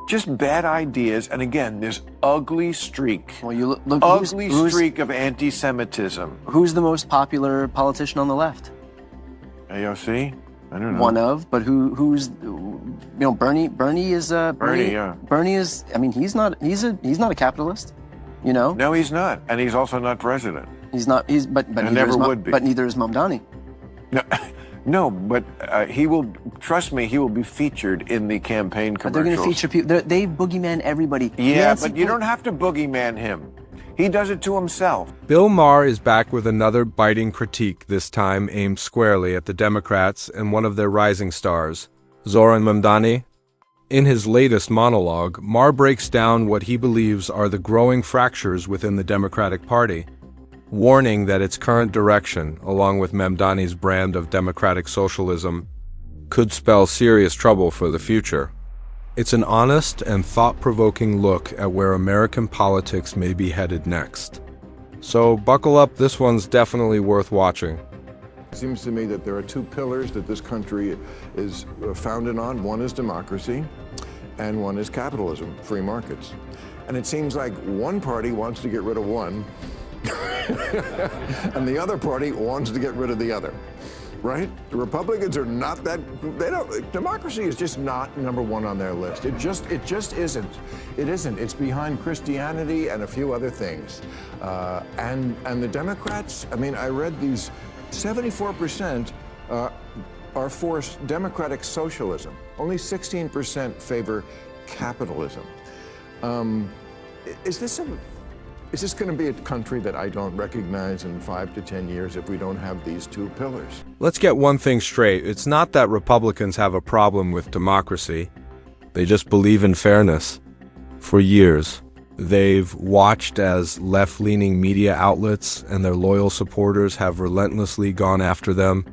Just bad ideas, and again, this ugly streak. Well, you look ugly streak of anti-Semitism. Who's the most popular politician on the left? AOC? I don't know. One of, but who's, you know, Bernie is Bernie is, I mean, he's not a capitalist, you know? No, he's not, and he's also not president. But never would be. But neither is Mamdani. No, but he will, trust me, he will be featured in the campaign commercials. But they're going to feature people, they boogeyman everybody. Yeah, but you don't have to boogeyman him. He does it to himself. Bill Maher is back with another biting critique, this time aimed squarely at the Democrats and one of their rising stars, Zoran Mamdani. In his latest monologue, Maher breaks down what he believes are the growing fractures within the Democratic Party, warning that its current direction, along with Mamdani's brand of democratic socialism, could spell serious trouble for the future. It's an honest and thought-provoking look at where American politics may be headed next. So buckle up, this one's definitely worth watching. It seems to me that there are two pillars that this country is founded on. One is democracy, and one is capitalism, free markets. And it seems like one party wants to get rid of one, and the other party wants to get rid of the other, right? The Republicans are not that, democracy is just not number one on their list. It just isn't. It isn't. It's behind Christianity and a few other things. And the Democrats, I mean, I read these, 74% are for democratic socialism. Only 16% favor capitalism. Is this going to be a country that I don't recognize in 5 to 10 years if we don't have these two pillars? Let's get one thing straight. It's not that Republicans have a problem with democracy. They just believe in fairness. For years, they've watched as left-leaning media outlets and their loyal supporters have relentlessly gone after them,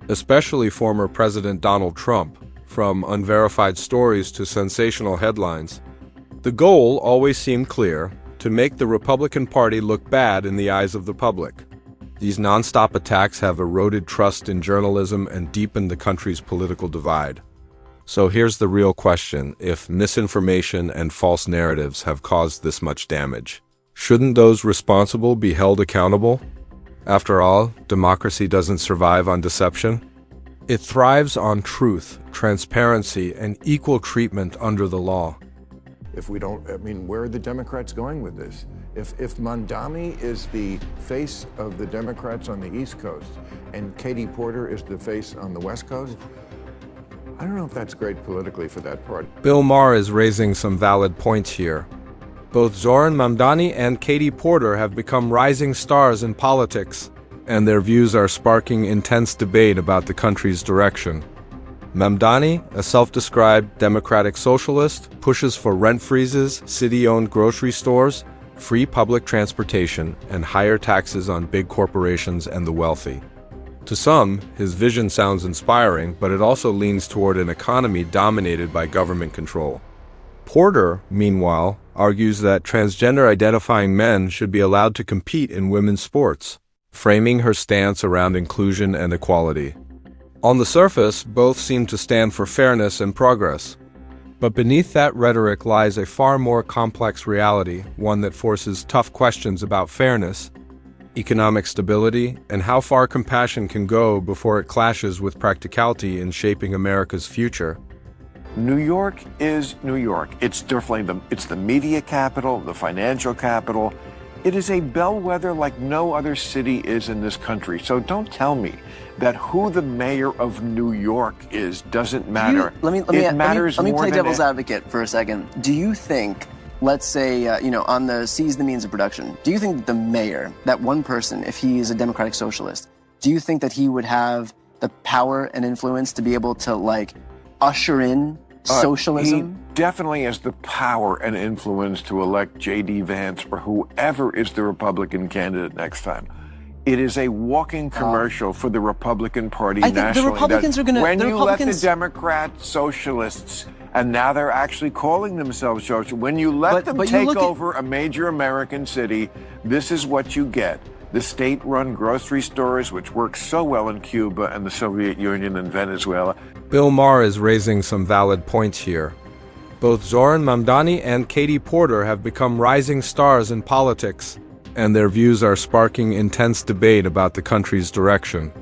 especially former President Donald Trump, from unverified stories to sensational headlines. The goal always seemed clear: to make the Republican Party look bad in the eyes of the public. These nonstop attacks have eroded trust in journalism and deepened the country's political divide. So here's the real question: if misinformation and false narratives have caused this much damage, shouldn't those responsible be held accountable? After all, democracy doesn't survive on deception. It thrives on truth, transparency, and equal treatment under the law. If we don't, I mean, where are the Democrats going with this? If Mamdani is the face of the Democrats on the East Coast and Katie Porter is the face on the West Coast, I don't know if that's great politically for that party. Bill Maher is raising some valid points here. Both Zoran Mamdani and Katie Porter have become rising stars in politics, and their views are sparking intense debate about the country's direction. Mamdani, a self-described democratic socialist, pushes for rent freezes, city-owned grocery stores, free public transportation, and higher taxes on big corporations and the wealthy. To some, his vision sounds inspiring, but it also leans toward an economy dominated by government control. Porter, meanwhile, argues that transgender-identifying men should be allowed to compete in women's sports, framing her stance around inclusion and equality. On the surface, both seem to stand for fairness and progress. But beneath that rhetoric lies a far more complex reality, one that forces tough questions about fairness, economic stability, and how far compassion can go before it clashes with practicality in shaping America's future. New York is New York. It's definitely it's the media capital, the financial capital. It is a bellwether like no other city is in this country. So don't tell me that who the mayor of New York is doesn't matter. Let me play devil's advocate for a second. Do you think, let's say, on the seize the means of production, do you think that the mayor, that one person, if he is a democratic socialist, do you think that he would have the power and influence to be able to, like, usher in socialism? He definitely has the power and influence to elect J.D. Vance or whoever is the Republican candidate next time. It is a walking commercial for the Republican Party nationally. I think the Republicans are going to... When you let the Democrat socialists, and now they're actually calling themselves socialists, when you let them take over a major American city, this is what you get. The state-run grocery stores, which work so well in Cuba and the Soviet Union and Venezuela. Bill Maher is raising some valid points here. Both Zoran Mamdani and Katie Porter have become rising stars in politics, and their views are sparking intense debate about the country's direction.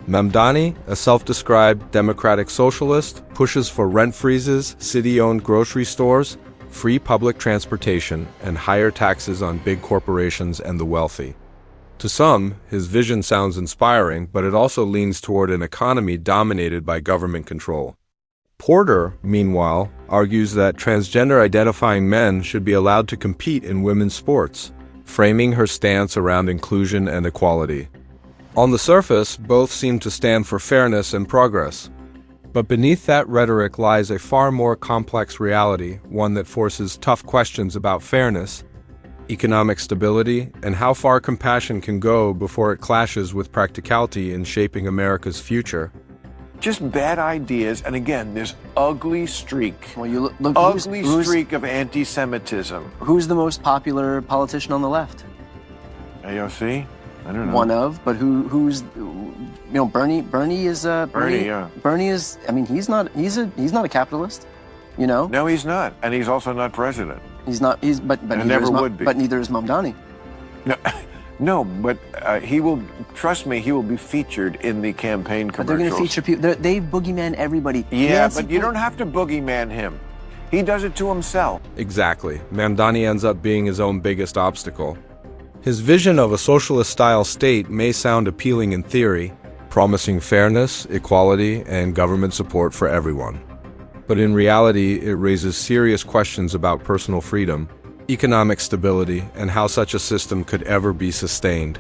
Mamdani, a self-described democratic socialist, pushes for rent freezes, city-owned grocery stores, free public transportation, and higher taxes on big corporations and the wealthy. To some, his vision sounds inspiring, but it also leans toward an economy dominated by government control. Porter, meanwhile, argues that transgender-identifying men should be allowed to compete in women's sports, framing her stance around inclusion and equality. On the surface, both seem to stand for fairness and progress. But beneath that rhetoric lies a far more complex reality, one that forces tough questions about fairness, economic stability, and how far compassion can go before it clashes with practicality in shaping America's future. Just bad ideas, and again, this ugly streak. Well, you look ugly streak of anti-Semitism. Who's the most popular politician on the left? AOC? I don't know. One of, but who's Bernie? Bernie is Bernie, yeah. Bernie is. I mean, he's not a capitalist, you know. No, he's not, and he's also not president. He's not. But never would be. But neither is Mamdani. No. No, but he will, trust me, he will be featured in the campaign commercials. But they're going to feature people. They boogeyman everybody. Yeah, but you don't have to boogeyman him. He does it to himself. Exactly. Mamdani ends up being his own biggest obstacle. His vision of a socialist-style state may sound appealing in theory, promising fairness, equality, and government support for everyone. But in reality, it raises serious questions about personal freedom, economic stability, and how such a system could ever be sustained.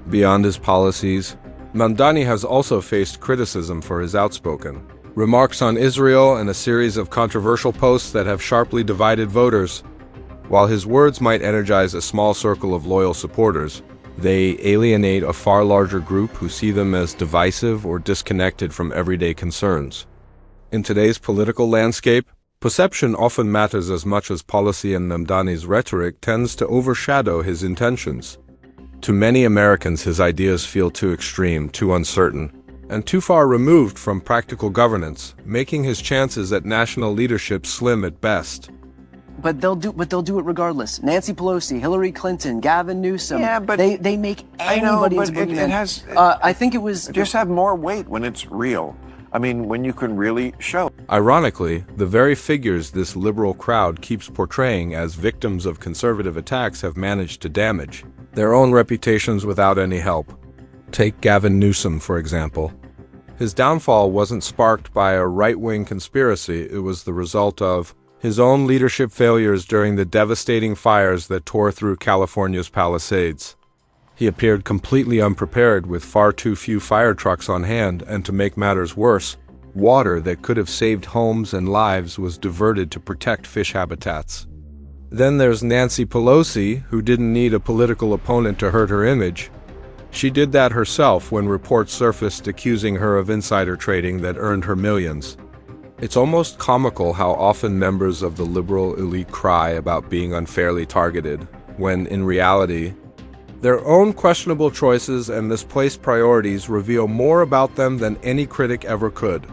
Beyond his policies, Mamdani has also faced criticism for his outspoken remarks on Israel and a series of controversial posts that have sharply divided voters. While his words might energize a small circle of loyal supporters, they alienate a far larger group who see them as divisive or disconnected from everyday concerns. In today's political landscape, perception often matters as much as policy, and Mamdani's rhetoric tends to overshadow his intentions. To many Americans, his ideas feel too extreme, too uncertain, and too far removed from practical governance, making his chances at national leadership slim at best. But they'll do it regardless. Nancy Pelosi, Hillary Clinton, Gavin Newsom. Yeah, but they make anybody into boogeyman. It has. I think it was just have more weight when it's real. I mean, when you can really show. Ironically, the very figures this liberal crowd keeps portraying as victims of conservative attacks have managed to damage their own reputations without any help. Take Gavin Newsom, for example. His downfall wasn't sparked by a right-wing conspiracy, it was the result of his own leadership failures during the devastating fires that tore through California's Palisades. He appeared completely unprepared with far too few fire trucks on hand, and to make matters worse, water that could have saved homes and lives was diverted to protect fish habitats. Then there's Nancy Pelosi, who didn't need a political opponent to hurt her image. She did that herself when reports surfaced accusing her of insider trading that earned her millions. It's almost comical how often members of the liberal elite cry about being unfairly targeted, when in reality, their own questionable choices and misplaced priorities reveal more about them than any critic ever could.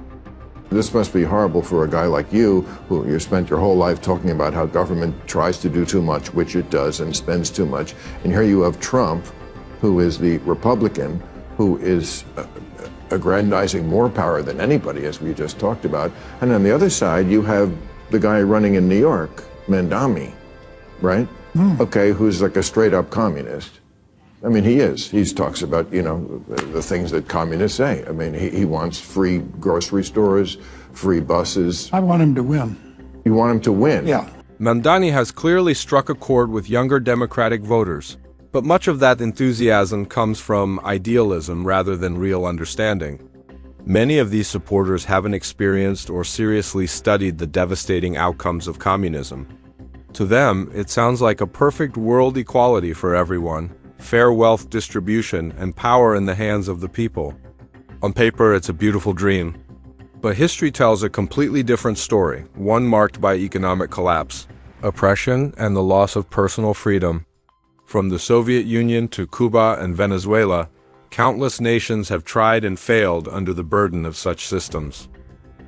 This must be horrible for a guy like you, who you spent your whole life talking about how government tries to do too much, which it does, and spends too much. And here you have Trump, who is the Republican, who is aggrandizing more power than anybody, as we just talked about. And on the other side, you have the guy running in New York, Mamdani, right? Okay, who's like a straight-up communist. I mean, he is. He talks about, the things that communists say. I mean, he wants free grocery stores, free buses. I want him to win. You want him to win? Yeah. Mamdani has clearly struck a chord with younger Democratic voters, but much of that enthusiasm comes from idealism rather than real understanding. Many of these supporters haven't experienced or seriously studied the devastating outcomes of communism. To them, it sounds like a perfect world equality for everyone, fair wealth distribution, and power in the hands of the people. On paper, it's a beautiful dream. But history tells a completely different story, one marked by economic collapse, oppression, and the loss of personal freedom. From the Soviet Union to Cuba and Venezuela, countless nations have tried and failed under the burden of such systems.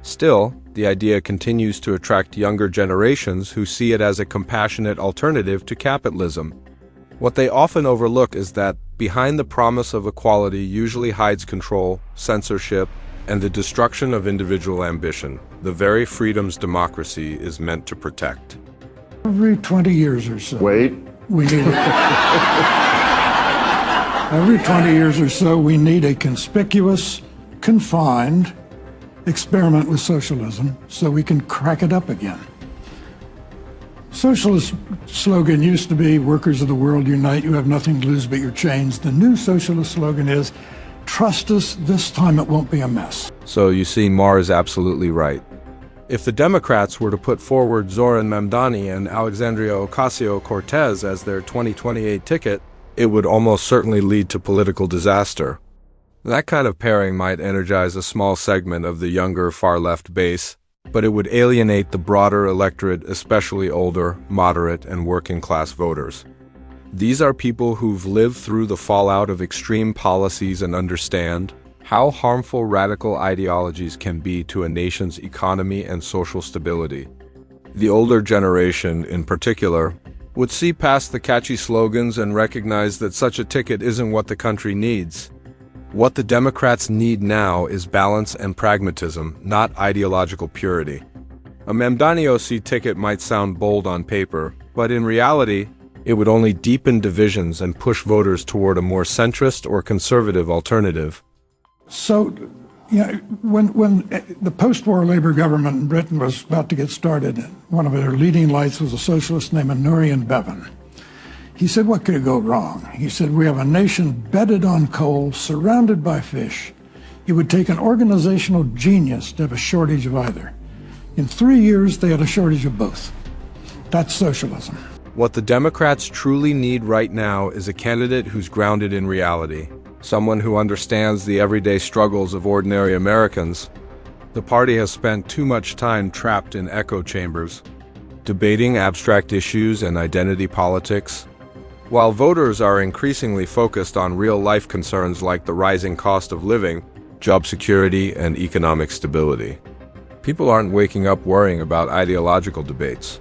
Still, the idea continues to attract younger generations who see it as a compassionate alternative to capitalism. What they often overlook is that behind the promise of equality usually hides control, censorship, and the destruction of individual ambition, the very freedoms democracy is meant to protect. Every 20 years or so. Wait. We need every 20 years or so, we need a conspicuous, confined experiment with socialism so we can crack it up again. Socialist slogan used to be, workers of the world unite, you have nothing to lose but your chains. The new socialist slogan is, trust us, this time it won't be a mess. So you see, Maher is absolutely right. If the Democrats were to put forward Zoran Mamdani and Alexandria Ocasio-Cortez as their 2028 ticket, it would almost certainly lead to political disaster. That kind of pairing might energize a small segment of the younger far-left base, but it would alienate the broader electorate, especially older, moderate, and working-class voters. These are people who've lived through the fallout of extreme policies and understand how harmful radical ideologies can be to a nation's economy and social stability. The older generation, in particular, would see past the catchy slogans and recognize that such a ticket isn't what the country needs. What the Democrats need now is balance and pragmatism, not ideological purity. A Mamdani OC ticket might sound bold on paper, but in reality, it would only deepen divisions and push voters toward a more centrist or conservative alternative. So, when the post-war Labour government in Britain was about to get started, one of their leading lights was a socialist named Nurian Bevan. He said, what could go wrong? He said, we have a nation bedded on coal, surrounded by fish. It would take an organizational genius to have a shortage of either. In 3 years, they had a shortage of both. That's socialism. What the Democrats truly need right now is a candidate who's grounded in reality, someone who understands the everyday struggles of ordinary Americans. The party has spent too much time trapped in echo chambers, debating abstract issues and identity politics, while voters are increasingly focused on real-life concerns like the rising cost of living, job security, and economic stability. People aren't waking up worrying about ideological debates.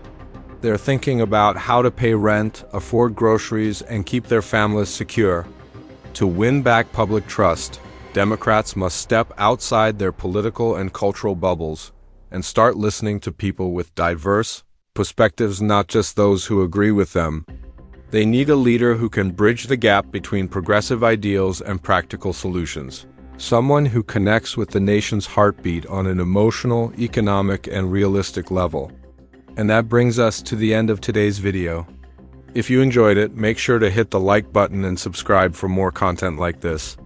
They're thinking about how to pay rent, afford groceries, and keep their families secure. To win back public trust, Democrats must step outside their political and cultural bubbles and start listening to people with diverse perspectives, not just those who agree with them. They need a leader who can bridge the gap between progressive ideals and practical solutions. Someone who connects with the nation's heartbeat on an emotional, economic, and realistic level. And that brings us to the end of today's video. If you enjoyed it, make sure to hit the like button and subscribe for more content like this.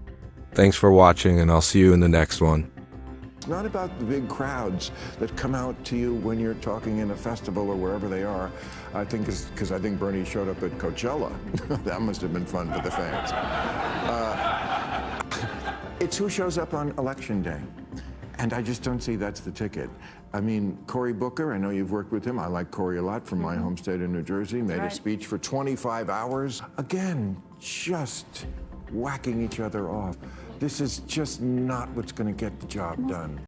Thanks for watching, and I'll see you in the next one. It's not about the big crowds that come out to you when you're talking in a festival or wherever they are. I think it's because I think Bernie showed up at Coachella. That must have been fun for the fans. It's who shows up on Election Day. And I just don't see that's the ticket. I mean, Cory Booker, I know you've worked with him. I like Cory a lot from my home state of New Jersey. Made a speech for 25 hours. Again, just whacking each other off. This is just not what's going to get the job done.